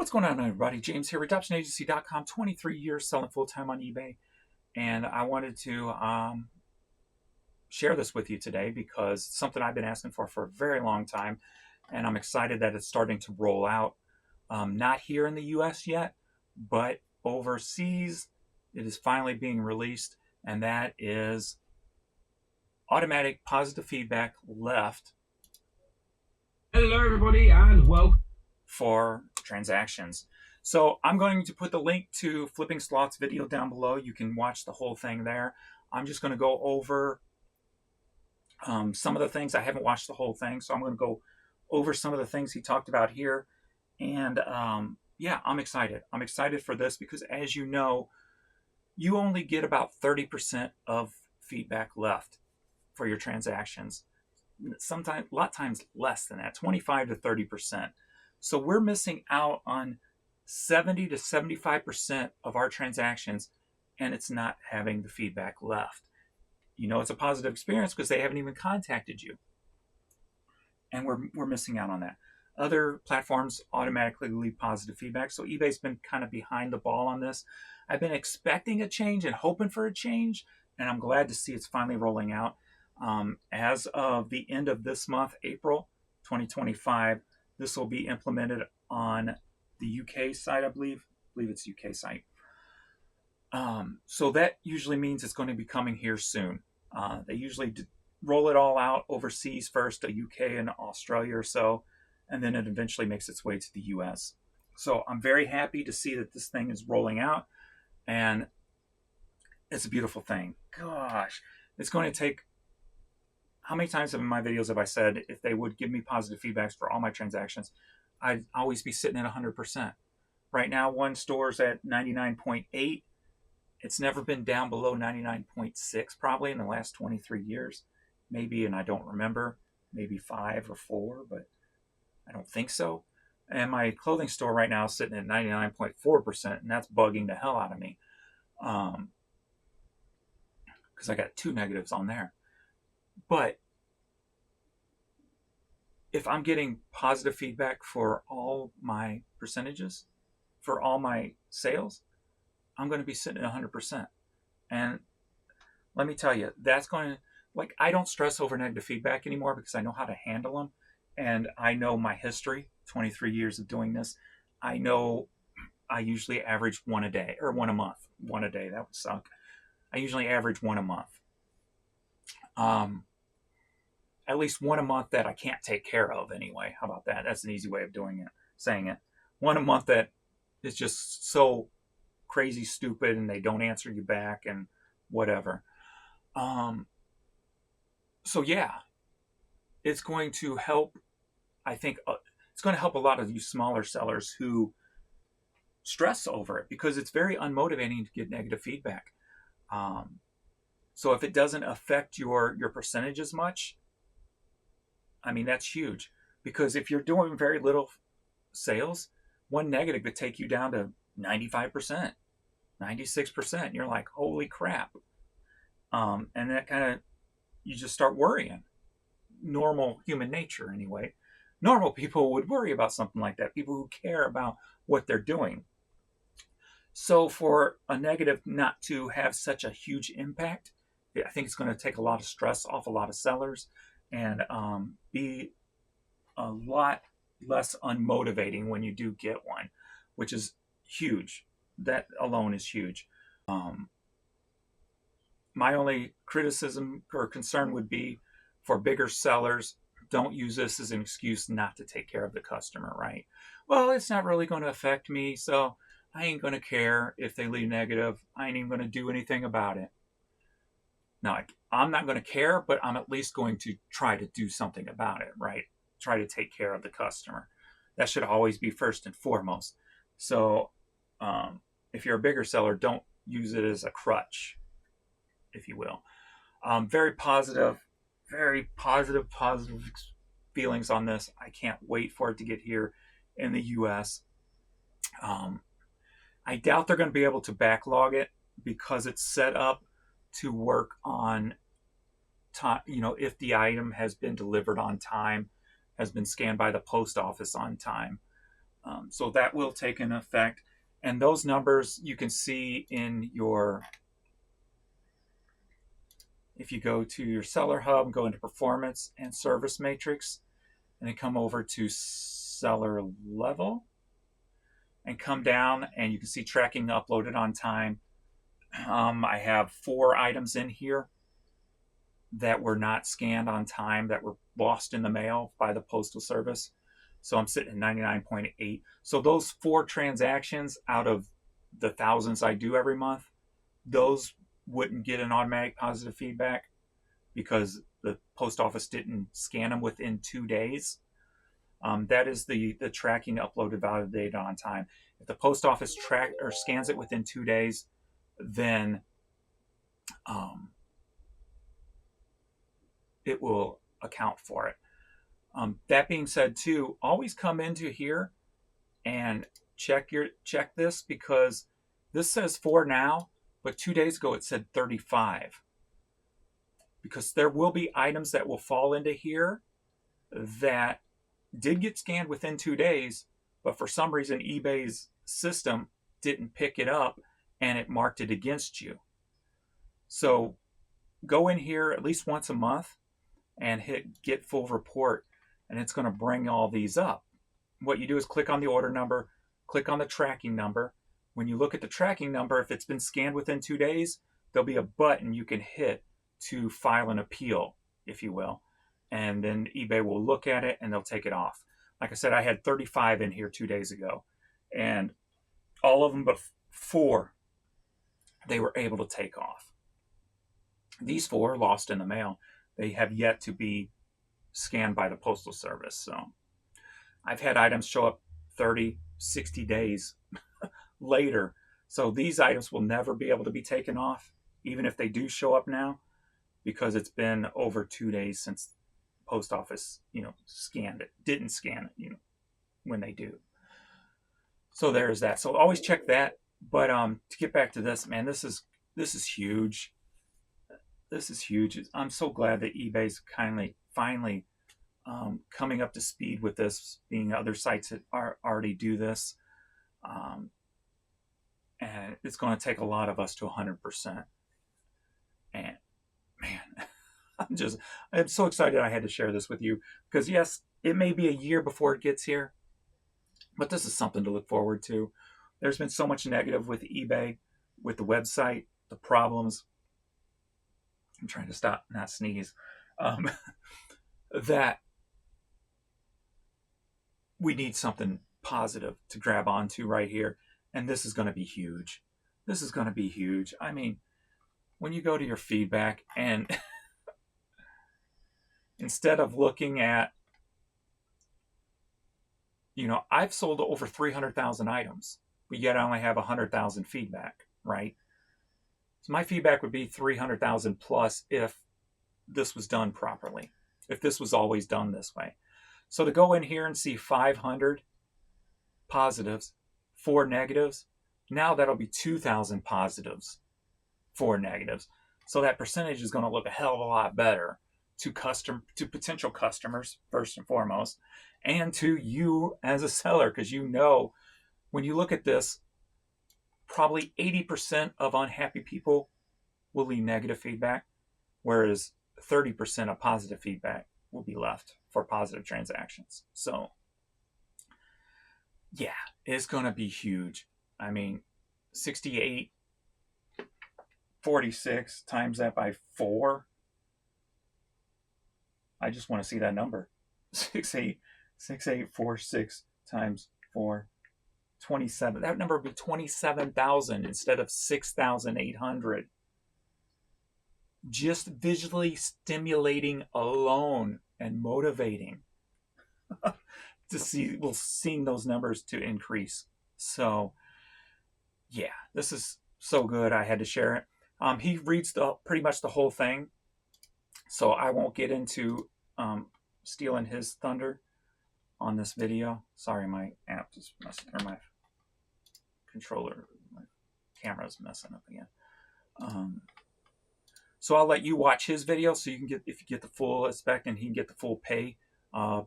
What's going on, everybody? James here, redoptionagency.com, 23 years selling full-time on eBay. And I wanted to share this with you today because it's something I've been asking for a very long time. And I'm excited that it's starting to roll out. Not here in the US yet, but overseas, it is finally being released. And that is automatic positive feedback left. Hello everybody and welcome For transactions. So I'm going to put the link to Flipping Slots video down below. You can watch the whole thing there. I'm just going to go over some of the things. I haven't watched the whole thing, so I'm going to go over some of the things he talked about here. And yeah, I'm excited. I'm excited for this because, as you know, you only get about 30% of feedback left for your transactions. Sometimes, a lot of times less than that, 25 to 30%. So we're missing out on 70 to 75% of our transactions, and it's not having the feedback left. You know it's a positive experience because they haven't even contacted you. And we're missing out on that. Other platforms automatically leave positive feedback, so eBay's been kind of behind the ball on this. I've been expecting a change and hoping for a change, and I'm glad to see it's finally rolling out. As of the end of this month, April 2025, this will be implemented on the UK site, I believe. It's UK site. So that usually means it's going to be coming here soon. They usually roll it all out overseas first, to UK and Australia or so, and then it eventually makes its way to the US. So I'm very happy to see that this thing is rolling out, and it's a beautiful thing. Gosh, it's going to take... How many times in my videos have I said if they would give me positive feedbacks for all my transactions, I'd always be sitting at 100%. Right now, one store's at 99.8. It's never been down below 99.6 probably in the last 23 years. Maybe, and I don't remember, maybe 5 or 4, but I don't think so. And my clothing store right now is sitting at 99.4%, and that's bugging the hell out of me. Because I got 2 negatives on there. But if I'm getting positive feedback for all my percentages, for all my sales, I'm going to be sitting at 100%. And let me tell you, that's going to, like, I don't stress over negative feedback anymore because I know how to handle them. And I know my history, 23 years of doing this. I know I usually average 1 a day, or 1 a month. 1 a day, that would suck. I usually average 1 a month. At least 1 a month that I can't take care of anyway. How about that? That's an easy way of doing it, saying it. 1 a month that is just so crazy stupid and they don't answer you back and whatever. So yeah, it's going to help. I think it's going to help a lot of you smaller sellers who stress over it because it's very unmotivating to get negative feedback. So if it doesn't affect your percentage as much, I mean, that's huge. Because if you're doing very little sales, 1 negative could take you down to 95%, 96%. And you're like, holy crap. And that kind of, you just start worrying. Normal human nature, anyway. Normal people would worry about something like that. People who care about what they're doing. So for a negative not to have such a huge impact, I think it's going to take a lot of stress off a lot of sellers and be a lot less unmotivating when you do get one, which is huge. That alone is huge. My only criticism or concern would be for bigger sellers, don't use this as an excuse not to take care of the customer, right? Well, it's not really going to affect me, so I ain't going to care if they leave negative. I ain't even going to do anything about it. Now, I'm not going to care, but I'm at least going to try to do something about it, right? Try to take care of the customer. That should always be first and foremost. So if you're a bigger seller, don't use it as a crutch, if you will. Very positive feelings on this. I can't wait for it to get here in the US. I doubt they're going to be able to backlog it because it's set up to work on time, you know, if the item has been delivered on time, has been scanned by the post office on time. So that will take an effect. And those numbers you can see in your, if you go to your seller hub, go into performance and service matrix, and then come over to seller level and come down, and you can see tracking uploaded on time. I have 4 items in here that were not scanned on time, that were lost in the mail by the postal service. So I'm sitting at 99.8. So those 4 transactions out of the thousands I do every month, those wouldn't get an automatic positive feedback because the post office didn't scan them within 2 days. That is the tracking uploaded validated on time. If the post office track or scans it within 2 days, then it will account for it. That being said, too, always come into here and check this, because this says 4 now, but 2 days ago it said 35. Because there will be items that will fall into here that did get scanned within 2 days, but for some reason eBay's system didn't pick it up and it marked it against you. So go in here at least once a month and hit get full report, and it's going to bring all these up. What you do is click on the order number, click on the tracking number. When you look at the tracking number, if it's been scanned within 2 days, there'll be a button you can hit to file an appeal, if you will. And then eBay will look at it and they'll take it off. Like I said, I had 35 in here 2 days ago, and all of them but 4 they were able to take off. These 4 lost in the mail. They have yet to be scanned by the Postal Service. So I've had items show up 30, 60 days later. So these items will never be able to be taken off, even if they do show up now, because it's been over 2 days since the post office, scanned it, didn't scan it, when they do. So there's that. So always check that. But to get back to this, man, this is huge. This is huge. I'm so glad that eBay's finally coming up to speed with this, being other sites that already do this. And it's going to take a lot of us to 100%. And man, I'm so excited I had to share this with you, because yes, it may be a year before it gets here, but this is something to look forward to. There's been so much negative with eBay, with the website, the problems. I'm trying to stop, not sneeze. That we need something positive to grab onto right here. And this is going to be huge. This is going to be huge. I mean, when you go to your feedback and instead of looking at, I've sold over 300,000 items, but yet I only have 100,000 feedback, right? So my feedback would be 300,000 plus if this was done properly, if this was always done this way. So to go in here and see 500 positives, 4 negatives, now that'll be 2,000 positives, 4 negatives. So that percentage is going to look a hell of a lot better to potential customers, first and foremost, and to you as a seller, because when you look at this, probably 80% of unhappy people will leave negative feedback, whereas 30% of positive feedback will be left for positive transactions. So yeah, it's going to be huge. I mean, 68, 46 times that by 4. I just want to see that number. 6846 times 4. 27. That number would be 27,000 instead of 6,800. Just visually stimulating alone and motivating seeing those numbers to increase. So yeah, this is so good. I had to share it. He reads pretty much the whole thing, so I won't get into stealing his thunder on this video. Sorry, my app is messing, or my controller, my camera's messing up again. So I'll let you watch his video, so you can if you get the full aspect, and he can get the full pay,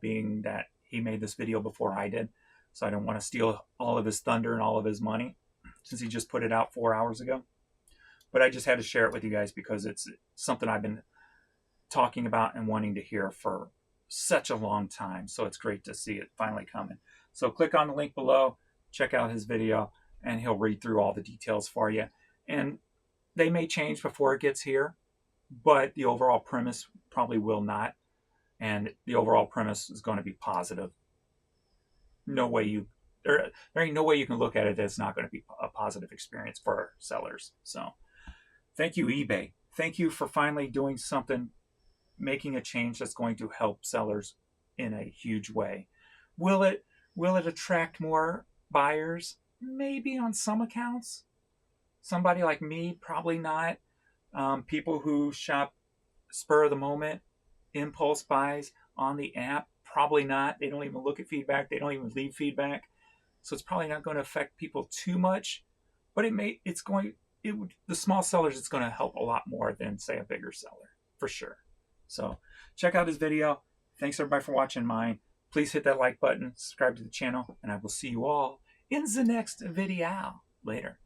being that he made this video before I did. so I don't want to steal all of his thunder and all of his money since he just put it out 4 hours ago. But I just had to share it with you guys because it's something I've been talking about and wanting to hear for such a long time. So it's great to see it finally coming. So click on the link below, check out his video, and he'll read through all the details for you. And they may change before it gets here, but the overall premise probably will not. And the overall premise is going to be positive. There ain't no way you can look at it that it's not going to be a positive experience for sellers. So thank you, eBay. Thank you for finally doing something, making a change that's going to help sellers in a huge way. Will it attract more buyers? Maybe on some accounts. Somebody like me, probably not. People who shop spur of the moment, impulse buys on the app, probably not. They don't even look at feedback. They don't even leave feedback. So it's probably not going to affect people too much. But the small sellers, it's going to help a lot more than, say, a bigger seller, for sure. So check out this video. Thanks everybody for watching mine. Please hit that like button, subscribe to the channel, and I will see you all in the next video. Later.